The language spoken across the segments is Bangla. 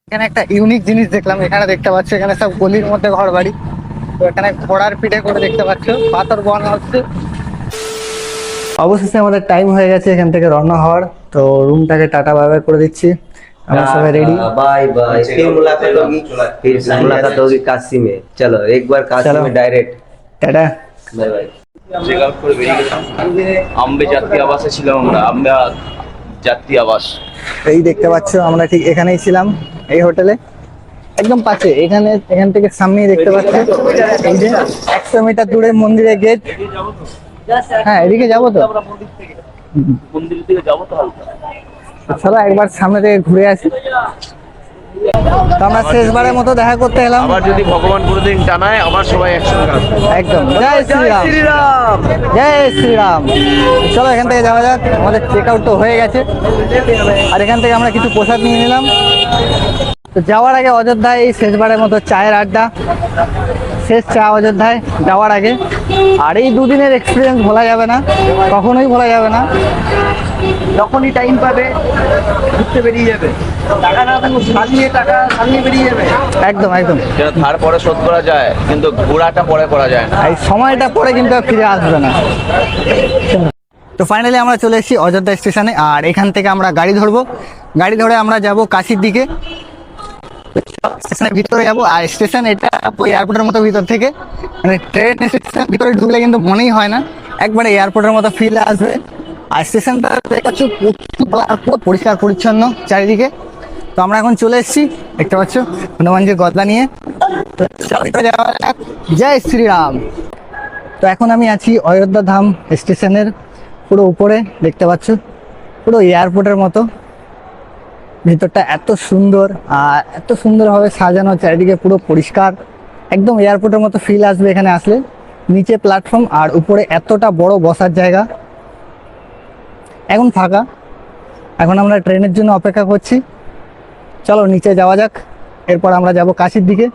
এখানে একটা ইউনিক জিনিস দেখলাম। এখানে দেখতে পাচ্ছ এখানে সব গলির মধ্যে ঘর বাড়ি। তো এখানে ঘোড়ার পিঠে করে দেখতে পাচ্ছ পাথর বানানো হচ্ছে। অবশেষে আমাদের টাইম হয়ে গেছে এখান থেকে রওনা হওয়ার। তো রুমটাকে টাটা বাই বাই করে দিচ্ছি। আমরা সবাই রেডি। Bye bye. फिर मुलाकात होगी। फिर मुलाकात होगी काशी में। चलो एक बार काशी चलो। में direct. Tata. Bye bye. Check out করে বেরিয়ে গেলাম। আম্বে যাত্রী আবাসে ছিলাম আমরা, আম্বে যাত্রী আবাস। এই দেখতে পাচ্ছ আমরা ঠিক এখানেই ছিলাম, এই হোটেলে একদম পাশে। এখান থেকে সামনেই দেখতে পাচ্ছ এই যে 100 মিটার দূরে মন্দিরের গেট। হ্যাঁ এদিকে যাবো তো। মন্দিরের দিকে যাবো তো হালকা। চলো একবার সামনে থেকে ঘুরে আসি। তো আমরা শেষবারের মতো দেখা করতে এলাম। আবার যদি ভগবান কোনোদিন টানায় আবার সবাই একসঙ্গে আসবো। একদম জয় শ্রীরাম, জয় শ্রীরাম। চলো এখান থেকে যাওয়া যাক। আমাদের চেক আউট তো হয়ে গেছে, আর এখান থেকে আমরা কিছু প্রসাদ নিয়ে নিলাম। তো যাওয়ার আগে অযোধ্যায় এই শেষবারের মতো চায়ের আড্ডা, শেষ চা অযোধ্যায় যাওয়ার আগে। আর এই দুদিনের এক্সপিরিয়েন্স ভোলা যাবে না, কখনোই ভোলা যাবে না। যখনই টাইম পাবে ঘুরতে বেরিয়ে যাবে, টাকা না থাকুক টাকা সামনে বেরিয়ে যাবে। একদম একদম। যেটা ধার পরে শোধ করা যায়, কিন্তু ঘোড়াটা পরে করা যায় না। এই সময়টা পরে কিন্তু আর ফিরে আসবে না। তো ফাইনালি আমরা চলে এসেছি অযোধ্যা স্টেশনে, আর এখান থেকে আমরা গাড়ি ধরবো। গাড়ি ধরে আমরা যাব কাশির দিকে। স্টেশনের ভিতরে যাবো, আর স্টেশন এটা এয়ারপোর্টের মতো ভিতর থেকে, মানে ট্রেন স্টেশনের ভিতরে ঢুকলে কিন্তু মনেই হয় না, একবারে এয়ারপোর্টের মতো ফিল আসবে। আর স্টেশনটা দেখতে পুরো পরিষ্কার পরিচ্ছন্ন চারিদিকে। তো আমরা এখন চলে এসেছি, দেখতে পাচ্ছ হনুমানজির গদলা নিয়ে। জয় শ্রীরাম। তো এখন আমি আছি অযোধ্যা ধাম স্টেশনের পুরো উপরে, দেখতে পাচ্ছ পুরো এয়ারপোর্টের মতো। ভিতরটা এত সুন্দর, আর এত সুন্দরভাবে সাজানো, চারিদিকে পুরো পরিষ্কার, একদম এয়ারপোর্টের মতো ফিল আসবে এখানে আসলে। নিচে প্ল্যাটফর্ম, আর উপরে এতটা বড় বসার জায়গা। এখন ফাঁকা। এখন আমরা ট্রেনের জন্য অপেক্ষা করছি। চলো নিচে যাওয়া যাক, এরপর আমরা যাব কাশির দিকে।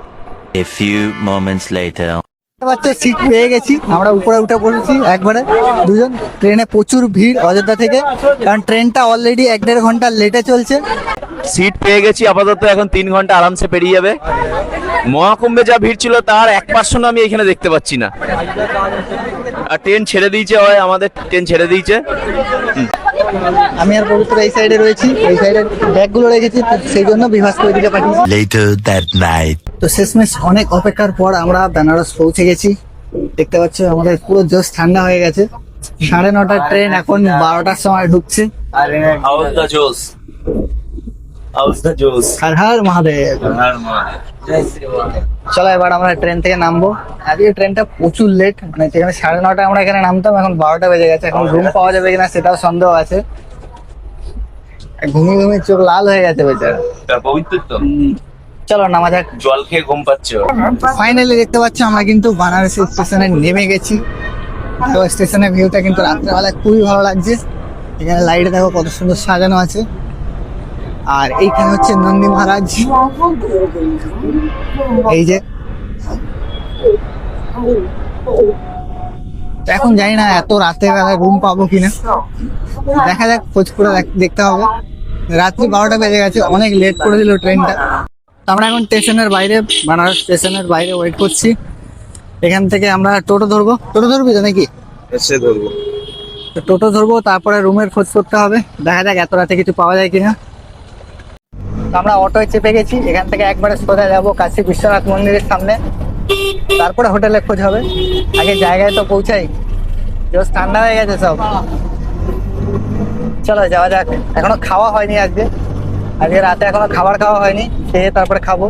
A few moments later. Seat পেয়ে গেছি, আমরা উপরে উঠে পড়েছি একবারে দুজন। ট্রেনে প্রচুর ভিড় অযোধ্যা থেকে, কারণ ট্রেনটা অলরেডি 1-1.5 ঘন্টা লেটে চলছে। সিট পেয়ে গেছি আপাতত, এখন 3 ঘন্টা আরামসে পেরিয়ে যাবে। মহাকুম্ভে যা ভিড় ছিল তার 1% আমি এখানে দেখতে পাচ্ছি না। আর ট্রেন ছেড়ে দিয়েছে, হয় আমাদের ট্রেন ছেড়ে দিয়েছে। আমি আর পবিত্র এই সাইডে রয়েছি, এই সাইডের ব্যাগগুলো রেখেছি, সেই জন্য বিভাস করে দিকে পাঠিয়েছি। Later that night. তো শেষমেশ অনেক অপেক্ষার পর আমরা বেনারস পৌঁছে গেছি। দেখতে পাচ্ছ আমাদের পুরো জোশ ঠান্ডা হয়ে গেছে। 9:30টার ট্রেন এখন 12টার সময় ঢুকছে। হাউস দ্য জোস, হাউস দ্য জোস। হর হর মহাদেব। চলো এবার আমরা ট্রেন থেকে নামবো। আজকে ট্রেনটা প্রচুর লেট, মানে যেখানে 9:30টায় আমরা এখানে নামতাম, এখন 12টা বেজে গেছে। এখন রুম পাওয়া যাবে কিনা সেটাও সন্দেহ আছে। ঘুমিয়ে ঘুমিয়ে চোখ লাল হয়ে গেছে বেচারা। পবিত্র তো। চলো নামা যাক। জল খেয়ে ঘুম পাচ্ছে। ফাইনালি দেখতে পাচ্ছ আমরা কিন্তু বানারসি স্টেশনে নেমে গেছি। তো স্টেশনের ভিউটা কিন্তু রাত্রেবেলায় খুবই ভালো লাগছে। এখানে লাইট দেখো কত সুন্দর সাজানো আছে। আর এইখানে হচ্ছে নন্দী মহারাজ, এই যে। এখন জানি না এত রাতে বেলায় রুম পাবো কিনা, দেখা যাক, খোঁজ করে দেখতে হবে। রাত্রি 12টা বেজে গেছে, অনেক লেট করে দিল ট্রেনটা। আমরা এখন স্টেশনের বাইরে, বানারস স্টেশনের বাইরে ওয়েট করছি। এখান থেকে আমরা টোটো ধরবো। টোটো ধরবি তো নাকি? এসে ধরবো। তো টোটো ধরবো, তারপরে রুমের খোঁজ করতে হবে। দেখা যাক এত রাতে কিছু পাওয়া যায় কিনা। তো আমরা অটোয় চেপে গেছি, এখান থেকে একবারে সোজা যাবো কাশী বিশ্বনাথ মন্দিরের সামনে, তারপরে হোটেলে খোঁজ হবে। আগে জায়গায় তো পৌঁছাই, বেশ ঠান্ডা হয়ে গেছে সব। চলো যাওয়া যাক। এখনো খাওয়া হয়নি আজকে রাতে এখনো খাবার খাওয়া হয়নি, খেয়ে তারপরে খাবো।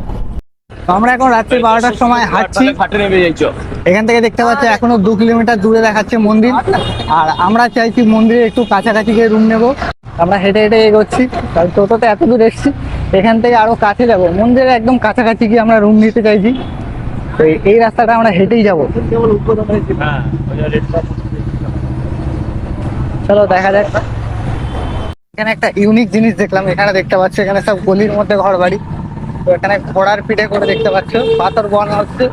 তো আমরা এখন রাত্রি 12টার সময় হাঁটছি। ফাটে নেমে যাইছো। এখান থেকে দেখতে পাচ্ছি এখনো 2 কিলোমিটার দূরে দেখাচ্ছে মন্দির, আর আমরা চাইছি মন্দিরে একটু কাছাকাছি গিয়ে রুম নেবো। আমরা হেঁটে হেঁটে এগোচ্ছি, কারণ টোটোতে এত দূর এসেছি, এখান থেকে আরো কাছে যাবো। মন্দিরে একদম কাছাকাছি গিয়ে আমরা রুম নিতে চাইছি। তো এই রাস্তাটা আমরা হেঁটেই যাবো। চলো দেখা যাক। এখানে একটা ইউনিক জিনিস দেখলাম। এখানে দেখতে পাচ্ছ এখানে সব গলির মধ্যে ঘর বাড়ি। তো এখানে ঘোড়ার পিঠে করে দেখতে পাচ্ছ পাথর বানানো হচ্ছে।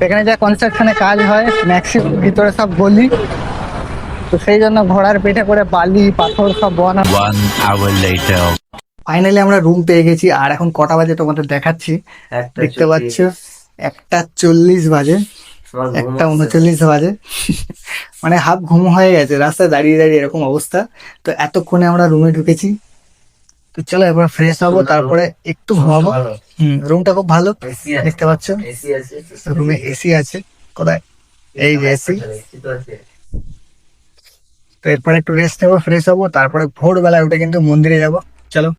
এখানে যা কনস্ট্রাকশনে কাজ হয় ম্যাক্সিমাম ভিতরে সব গলি, তো সেই জন্য ঘোড়ার পিঠে করে বালি পাথর সব বানানো। 1 hour later. ফাইনালি আমরা রুম পেয়ে গেছি। আর এখন কটা বাজে তোমাদের দেখাচ্ছি, দেখতে পাচ্ছ 1:40 বাজে, 1:39 বাজে। মানে হাফ ঘুম হয়ে গেছে, রাস্তায় দাঁড়িয়ে দাঁড়িয়ে এরকম অবস্থা। তো এতক্ষণে আমরা রুমে ঢুকেছি। তো চলো এবার ফ্রেশ হবো, তারপরে একটু ঘুমাবো। রুমটা খুব ভালো, দেখতে পাচ্ছ রুমে এসি আছে। কোথায়? এই যে এসি। তো এরপরে একটু রেস্ট নেবো, ফ্রেশ হবো, তারপরে ভোরবেলায় উঠে কিন্তু মন্দিরে যাবো। চলো।